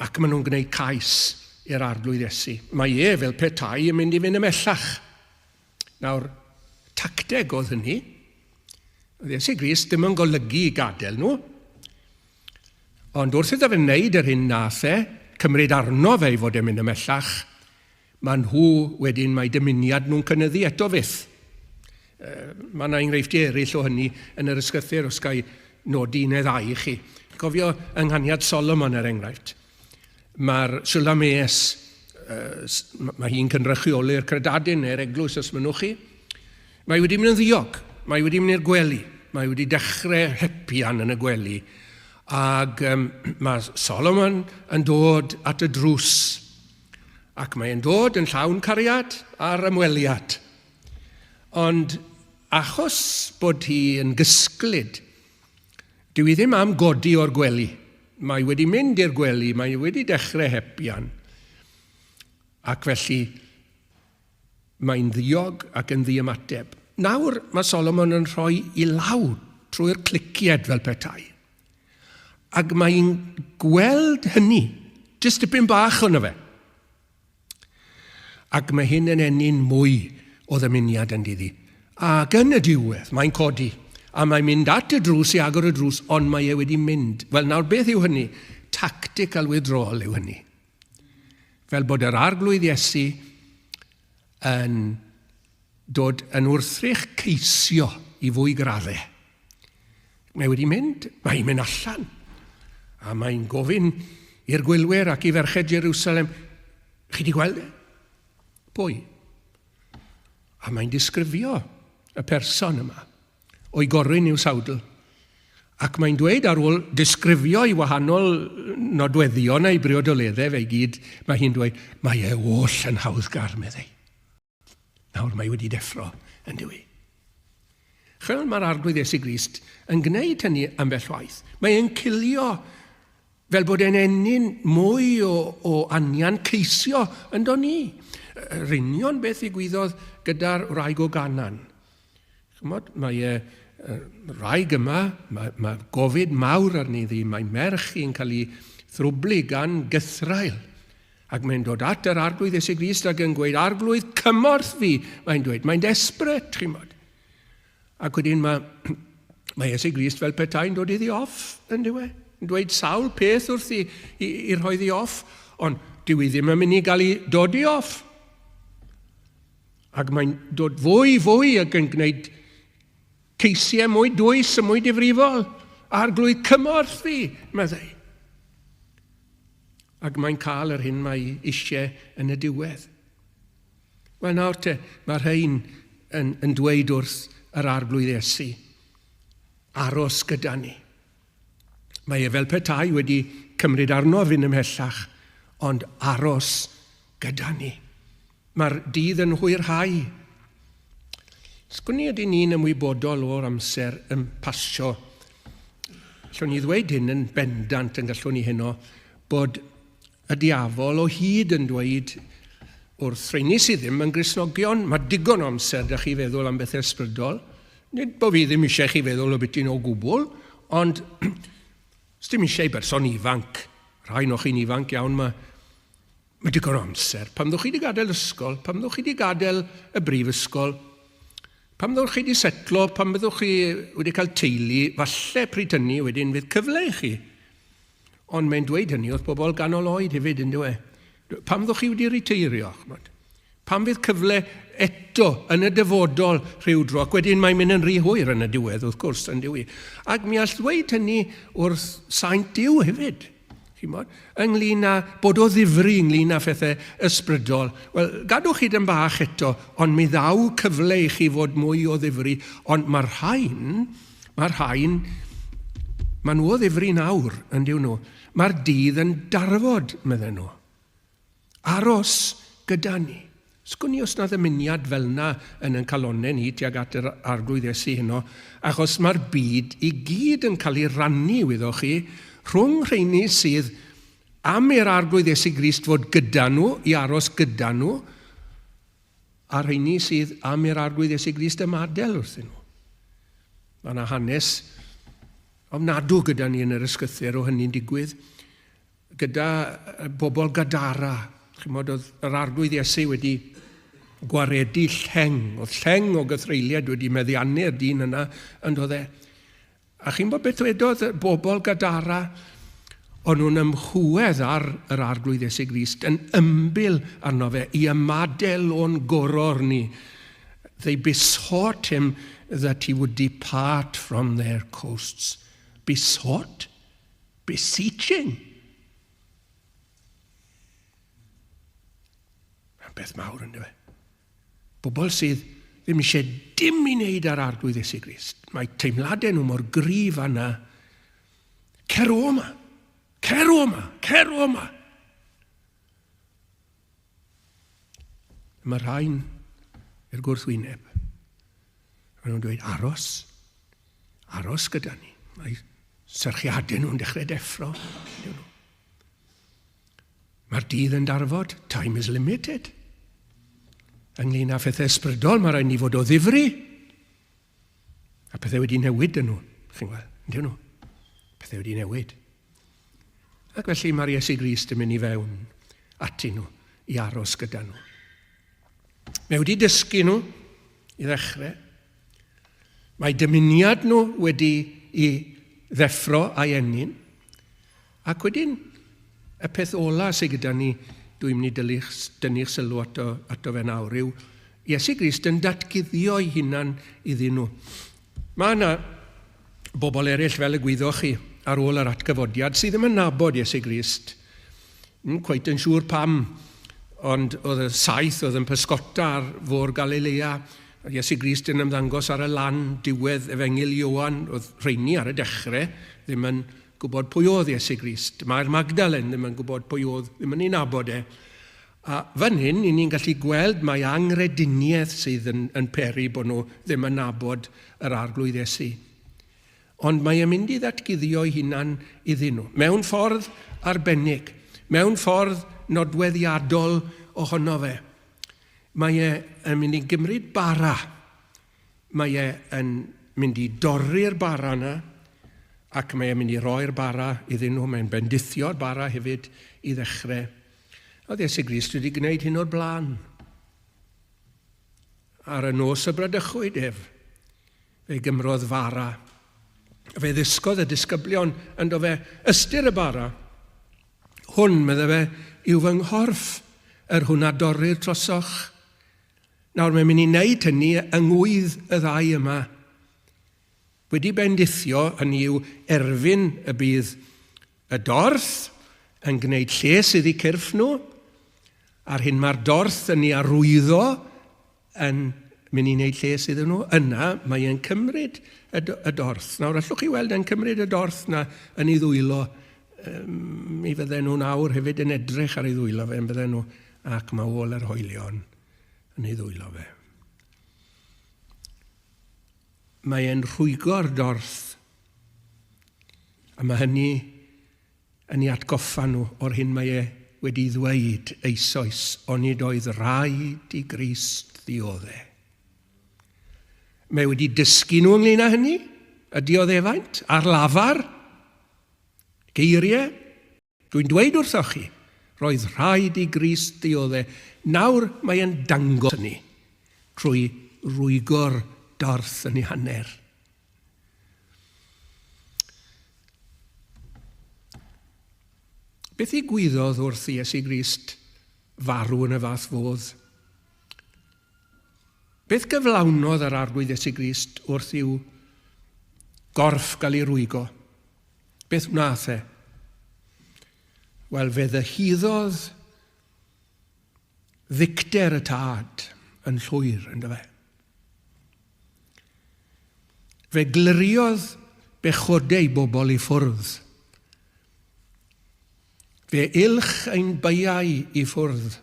Ac maen nhw'n gwneud cais i'r arglwydd Iesu. Mae fel petai yn mynd i fynd ymellach. Nawr, tacteg oedd hynny. Oedd Iesu Grist ddim yn golygu i gadael nhw. Ond wrth iddo fe wneud yr hyn nath cymryd arno fe i fod yn mynd ymellach, mae nhw wedyn mae dymuniad nhw'n cynyddu eto fyth. Mae yna enghreifftiau eraill o hynny yn yr ysgrythyr os gael nodi neu ddau i chi. Cofio ynghaniad Solomon er enghraifft. Mae'r Sulameus, mae hi'n cynrychioli'r credadyn neu'r eglwys os mynwch chi. Mae wedi mynd yn ddiog, mae wedi mynd i'r gwely, mae wedi dechrau hepian yn y gwely. Ac mae Solomon yn dod at y drws. Ac mae'n dod yn llawn cariad a'r ymweliad. Ond achos bod hi yn gysglyd, dyw hi ddim am godi o'r gwely. Mae wedi mynd i'r gwely, mae wedi dechrau hepian. Ac felly, mae'n ddiog ac yn ddiymateb. Nawr mae Solomon yn rhoi i law trwy'r clicied fel petai. Ac mae'n gweld hynny, jyst dipyn bach ono fe. Ac mae hyn yn enyn mwy o ddymuniad yn dyddi. Ac yn y diwedd, mae'n codi. A mae'n mynd at y drws i agor y drws, ond mae e wedi mynd. Wel, nawr beth yw hynny? Tactical withdrawal yw hynny. Fel bod yr arglwydd Iesu yn dod yn wrthrych ceisio i fwy graddau. Mae wedi mynd, mae'n mynd allan. A mae'n gofyn i'r gwylwyr ac i ferched Jerusalem, chi wedi gweld e? Pwy? A mae'n disgrifio y person yma o'i gorwyn i'w sawdl. Ac mae'n dweud ar ôl disgrifio i wahanol nodweddion a'i briodoleddau fe i gyd, mae hi'n dweud, mae e oll yn hawddgar, meddai. Nawr mae wedi deffro yn dweud. Chel mae'r arglwydd Iesu Grist yn gwneud hynny ambell waith. Mae e'n cilio fel bod e'n enyn mwy o anian ceisio yn do ni. Yr union beth ddigwyddodd gyda'r wraig o Ganan. Mae wraig yma, mae gofid mawr arni ddi, mae merch hi'n cael ei thrwblu gan gythrael. Ac mae'n dod at yr arglwydd Iesu Grist ac yn gweud, arglwydd cymorth fi, mae'n dweud, mae'n desperate, chi'n modd. Ac wedyn mae Iesu Grist fel petai'n dod iddi off, yn dweud. Yn dweud sawl peth wrth i rhoi ddi off, ond dyw i ddim yn mynd i gael ei dod i off. Ac mae'n dod fwy ac yn gwneud ceisiau mwy dwys a mwy difrifol. Arglwydd cymorth fi, meddai. Ac mae'n cael yr hyn mae eisiau yn y diwedd. Wel nawr te, mae'r rhain yn dweud wrth yr arglwydd Iesu, aros gyda ni. Mae e fel petai wedi cymryd arno fynd ymhellach, ond aros gyda ni. Mae'r dydd yn hwyrhau. Sgwni ydy ni'n ymwybodol o'r amser yn pasio. Llwn ni ddweud hyn yn bendant yn gallwn ni heno, bod y diafol o hyd yn dweud wrth rheini sydd ddim yn Gristnogion, mae digon o amser da chi feddwl am bethau ysbrydol. Nid bod fi ddim eisiau chi feddwl o beth o gwbl, ond os ddim eisiau berson ifanc, rhai o'ch chi'n ifanc iawn, mae digon o amser. Pam ddwch chi wedi gadael ysgol, pam ddwch chi wedi gadael y brifysgol, pam ddwch chi wedi setlo, pam byddwch chi wedi cael teulu, falle pryd hynny wedyn fydd cyfle i chi. Ond mae'n dweud hynny wrth bobl ganol oed hefyd, yn dweud. Pam ddwch chi wedi riteirio? Pam fydd cyfle eto yn y dyfodol rhywdro, ac wedyn mae'n mynd yn rhy hwyr yn y diwedd, wrth gwrs, yn diwy. Ac mi all ddweud hynny wrth saint Duw hefyd, ynglyn â bod o ddifri ynglyn â phethau ysbrydol. Wel, gadwch chi dyn bach eto, ond mi ddaw cyfle i chi fod mwy o ddifri, ond mae'r rhain, maen nhw o ddifri nawr, yn diw nhw. Mae'r dydd yn darfod, medden nhw. Aros gyda ni. Sgwn ni os na ddymuniad fel yna yn ein calonau ni tuag at yr arglwydd Iesu heno, achos mae'r byd i gyd yn cael ei rannu, wyddwch chi, rhwng rheini sydd am i'r arglwydd Iesu Grist fod gyda nhw, i aros gyda nhw, a rheini sydd am i'r arglwydd Iesu Grist ymadael wrthyn nhw. Mae yna hanes ofnadw gyda ni yn yr ysgythyr o hynny'n digwydd, gyda bobl Gadara. Chymod, oedd yr arglwydd Iesu wedi gwaredu lleng. Oedd lleng o gythreiliad wedi meddiannu'r dyn yna yn dod e. A chi'n bod beth wedodd y bobl Gadara, o'n nhw'n ymchwedd ar yr arglwydd Iesu Grist, yn ymbil arno fe, i ymadael o'n goror ni. They besought him that he would depart from their coasts. Besought? Beseeching? Beth mawr yn dyfa. Bobl sydd ddim eisiau dim i wneud ar arglwydd Iesu Grist. Mae teimladau nhw mor gryf yna. Cer o yma. Cer o yma. Cer o yma. Mae rhain i'r gwrthwyneb. Mae nhw'n dweud aros. Aros gyda ni. Mae serchiadau nhw'n dechrau deffro. Mae'r dydd yn darfod. Time is limited. Ynglyn â phethau ysbrydol, mae rhaid ni fod o ddifri. A pethau wedi newid yn nhw. Chi'n gweld, yndyn nhw. Pethau wedi newid. Ac felly mae'r Iesu Grist yn mynd i fewn ati nhw i aros gyda nhw. Mae wedi dysgu nhw i ddechrau. Mae dymuniad nhw wedi i ddeffro a'i enyn. Ac wedyn, y peth ola sydd gyda ni, dwi'n mynd i dynnu'ch sylw ato fe nawr, yw Iesu Grist yn datguddio ei hunan iddyn nhw. Mae yna bobl eraill fel y gwyddoch chi ar ôl yr atgyfodiad sydd ddim yn nabod Iesu Grist. Cweit yn siŵr pam, ond oedd y saith oedd yn pysgota ar fôr Galilea. Iesu Grist yn ymddangos ar y lan diwedd Efengil Ioan, oedd rheini ar y dechrau ddim yn gwybod pwy oedd Iesu Grist. Mae'r Magdalen ddim yn gwybod pwy oedd, ddim yn ei nabod e. A fan hyn, ni'n gallu gweld mae angrediniaeth sydd yn peri bod nhw ddim yn nabod yr arglwydd Iesu. Ond mae e'n mynd i ddatguddio ei hunan iddyn nhw. Mewn ffordd arbennig, mewn ffordd nodweddiadol ohono fe. Mae e'n mynd i gymryd bara. Mae e'n mynd i dorri'r bara yna, ac mae e'n mynd i roi'r bara iddyn nhw. Mae'n bendithio'r bara hefyd i ddechrau. Oedd Iesu Grist wedi gwneud hyn o'r blaen. Ar y nos y bradychwyd fe gymrodd fara. Fe ddisgodd y disgyblion yn do fe ystyr y bara. Hwn, medde fe, yw fy nghorff, yr hwnna dorri'r trosoch. Nawr mae'n mynd i wneud hynny yngwydd y ddau yma. Wedi bendithio, hynny yw erfyn y bydd y dorth yn gwneud lles iddi cyrff nhw, a'r hyn mae'r dorth yn ei arwyddo yn mynd i wneud lles iddyn nhw, yna mae e'n cymryd y dorth. Nawr, allwch chi weld e'n cymryd y dorth na yn ei ddwylo. Mi fydden nhw nawr hefyd yn edrych ar ei ddwylo fe, yn bydden nhw, ac mae ôl yr hoelion yn ei ddwylo fe. Mae e'n rhwygo'r dorth, a mae hynny yn ei atgoffa nhw o'r hyn mae e wedi ddweud eisoes, onid oedd rhaid i Grist ddioddau. Mae wedi dysgu nhw ynglyn â hynny, y dioddefaint, ar lafar, geiriau. Dwi'n dweud wrthoch chi, roedd rhaid i Grist ddioddau. Nawr mae e'n dangos hynny trwy rwygo'r dorth yn ei hanner. Beth ddigwyddodd wrth Iesu Grist farw yn y fath fodd. Beth gyflawnodd yr arglwydd Iesu Grist wrth i'w gorff gael ei rwygo? Beth wnaeth e? Wel, fe ddehyddodd ddicter y tad yn llwyr, ynddo fe. Fe gliriodd bechodau bobl i ffwrdd. Fe ilch ein beiau i ffwrdd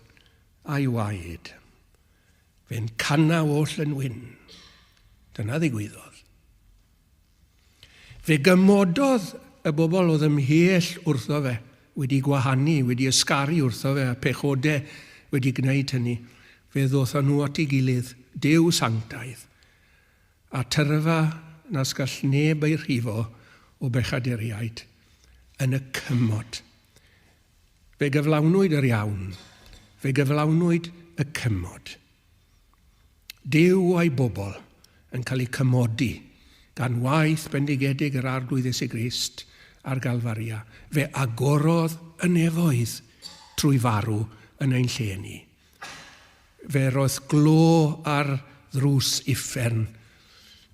a'i waed. Fe'n canna oll yn wyn. Dyna ddigwyddodd. Fe gymododd y bobl oedd ymhell wrtho fe, wedi gwahanu, wedi ysgaru wrtho fe, a pechodau wedi gwneud hynny. Fe ddoth nhw at ei gilydd, Duw sanctaidd, a tyrfa nas gall neb ei rhifo o bechaduriaid yn y cymod. Fe gyflawnwyd yr iawn, fe gyflawnwyd y cymod. Duw a'i bobl yn cael ei cymodi gan waith bendigedig yr arglwydd Iesu Grist ar Galfaria. Fe agorodd y nefoedd trwy farw yn ein lle ni. Fe roedd glo ar ddrws uffern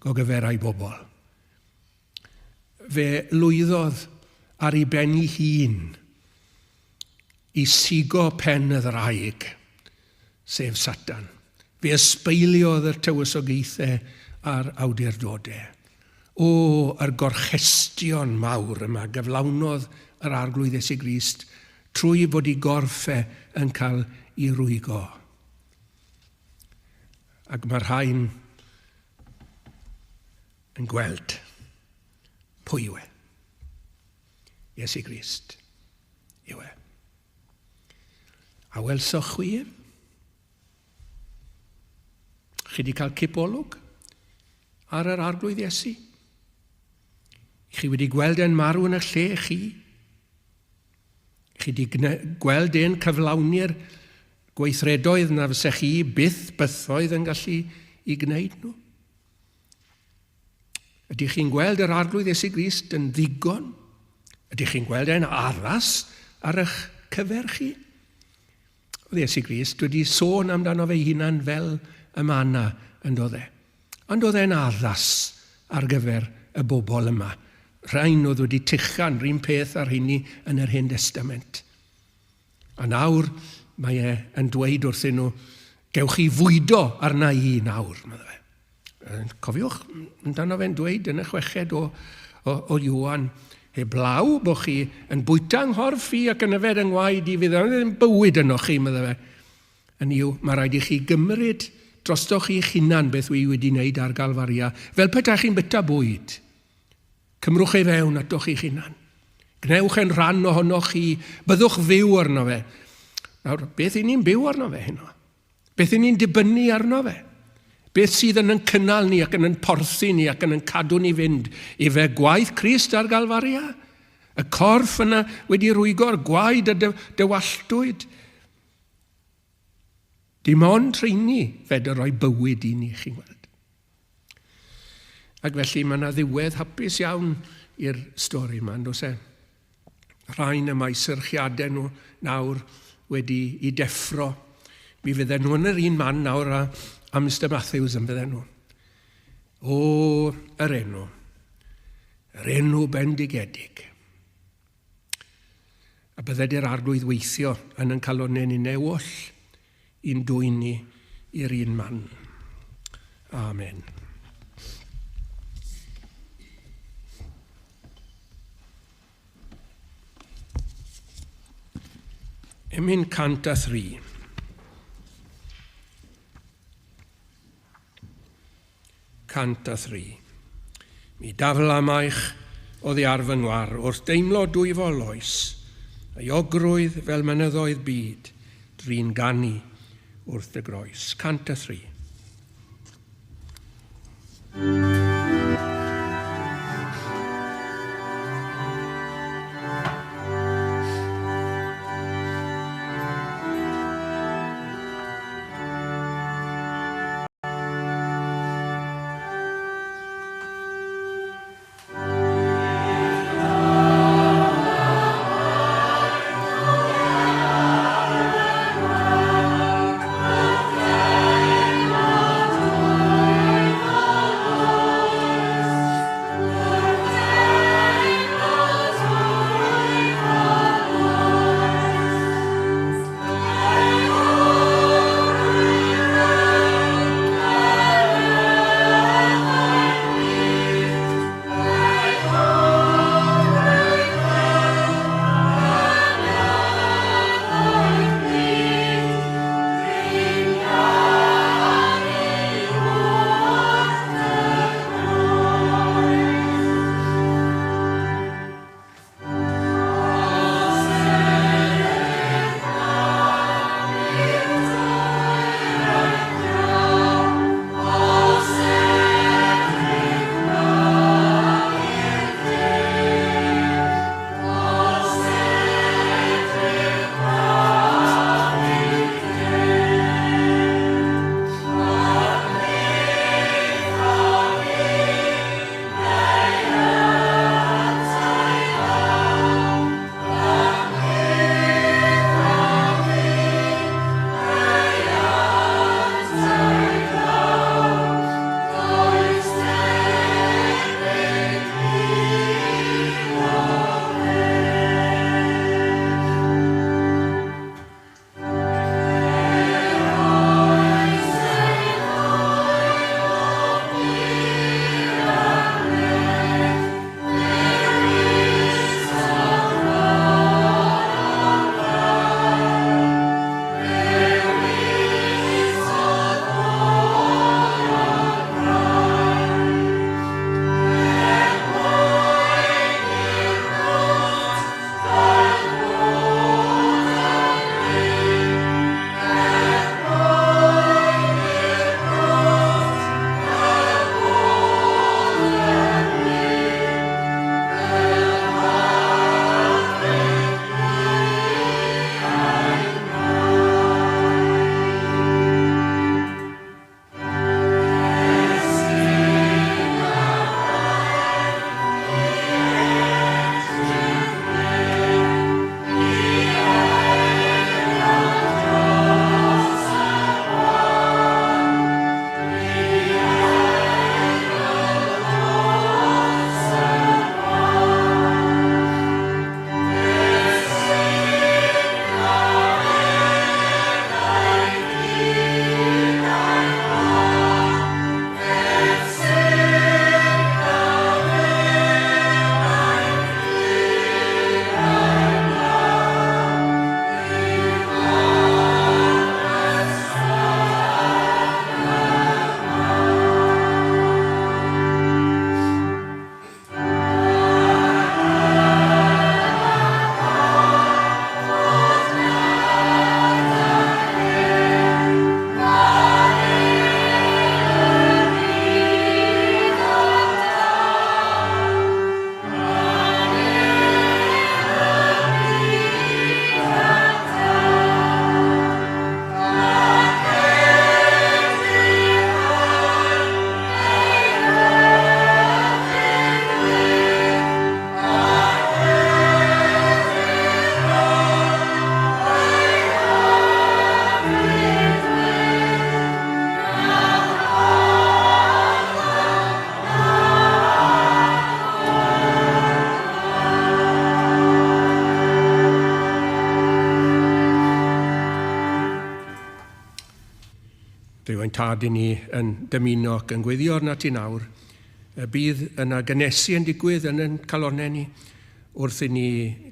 o gyferau bobl. Fe lwyddodd ar ei ben ei hun i sigo pen y ddraig, sef Satan. Fe ysbeiliodd y tywysogaethau a'r awdurdodau. O, yr gorchestion mawr yma gyflawnodd yr arglwydd Iesu Grist trwy bod ei gorffau yn cael ei rwygo. Ac mae'r rhain yn gweld pwy yw e. Iesu Grist yw e. A welsoch chwi? Chi wedi cael cipolwg ar yr arglwydd Iesu? Chi wedi gweld e'n marw yn y lle chi? Chi wedi gweld e'n cyflawni'r gweithredoedd na fysech chi byth bythoedd yn gallu i gwneud nhw? Ydych chi'n gweld yr arglwydd Iesu Grist yn ddigon? Ydych chi'n gweld e'n addas ar eich cyfer chi? Oedd Iesu Grist wedi sôn amdano fe hunan fel y manna yn dod e. Ond oedd e'n addas ar gyfer y bobl yma. Rhain oedd wedi tychan rhywun peth ar hynny yn yr Hen Testament. A nawr mae e'n dweud wrthyn nhw, gewch chi fwydo arna i nawr. Cofiwch, amdano fe'n dweud yn y chweched o Ioan, heblaw bod chi yn bwyta nghorff fi ac yn yfed yng ngwaed i fydd yn bywyd yno chi, medda fe. Yn i'w, mae rhaid i chi gymryd drostoch chi'ch hunan beth wi wedi wneud ar Galfaria, fel peta chi'n byta bwyd. Cymrwch ei fewn atoch chi'ch hunan. Gnewch e'n rhan ohonoch chi, byddwch fyw arno fe. Nawr, beth i ni'n byw arno fe heno? Beth i ni'n dibynnu arno fe? Beth sydd yn cynnal ni ac yn porthu ni ac yn cadw ni fynd? I fe gwaith Crist ar Galfaria? Y corff yna wedi rwygo'r gwaed a dywalltwyd? Dim ond treini fed yn rhoi bywyd i ni, chi'n gweld. Ac felly mae yna ddiwedd hapus iawn i'r stori yma, yn does e? Rhain y mae syrchiadau nhw nawr wedi i deffro. Mi fydden nhw yn yr un man nawr a Mr Matthews yn fydden nhw. O, yr enw bendigedig. A byddai'r arglwydd weithio yn cael o'n ein newoll i'n dwy'n ni i'r un man. Amen. Emyn 103. Mi dafl amaich oddi ar fy ngwar wrth deimlo dwyfo loes, a ogrwydd fel mynyddoedd byd, drin ganu wrth y groes. 103. Fe wy'n tad i ni yn dymuno ac yn gweddio'r nat i nawr. Bydd yna gynesu yn digwydd yn yn calonau ni wrth i ni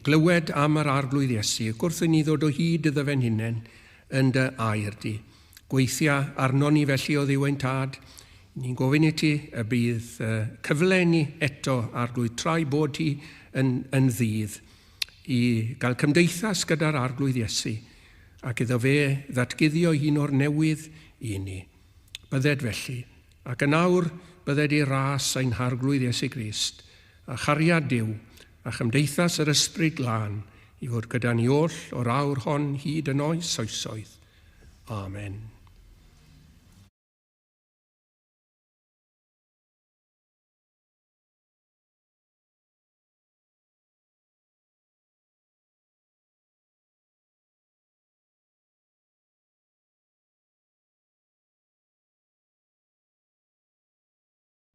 glywed am yr arglwydd Iesu, wrth i ni ddod o hyd iddo fe'n hunain yn dy air di. Gweithia arno ni felly o ddiw ein tad. Ni'n gofyn i ti y bydd cyfle ni eto arglwydd trai bod ti yn ddydd i gael cymdeithas gyda'r arglwydd Iesu ac iddo fe ddatguddio un o'r newydd i ni. Bydded felly, ac yn awr bydded i ras ein harglwydd Iesu Grist a chariad Duw a chymdeithas yr ysbryd glân i fod gyda ni oll o'r awr hon hyd yn oes oesoedd. Amen.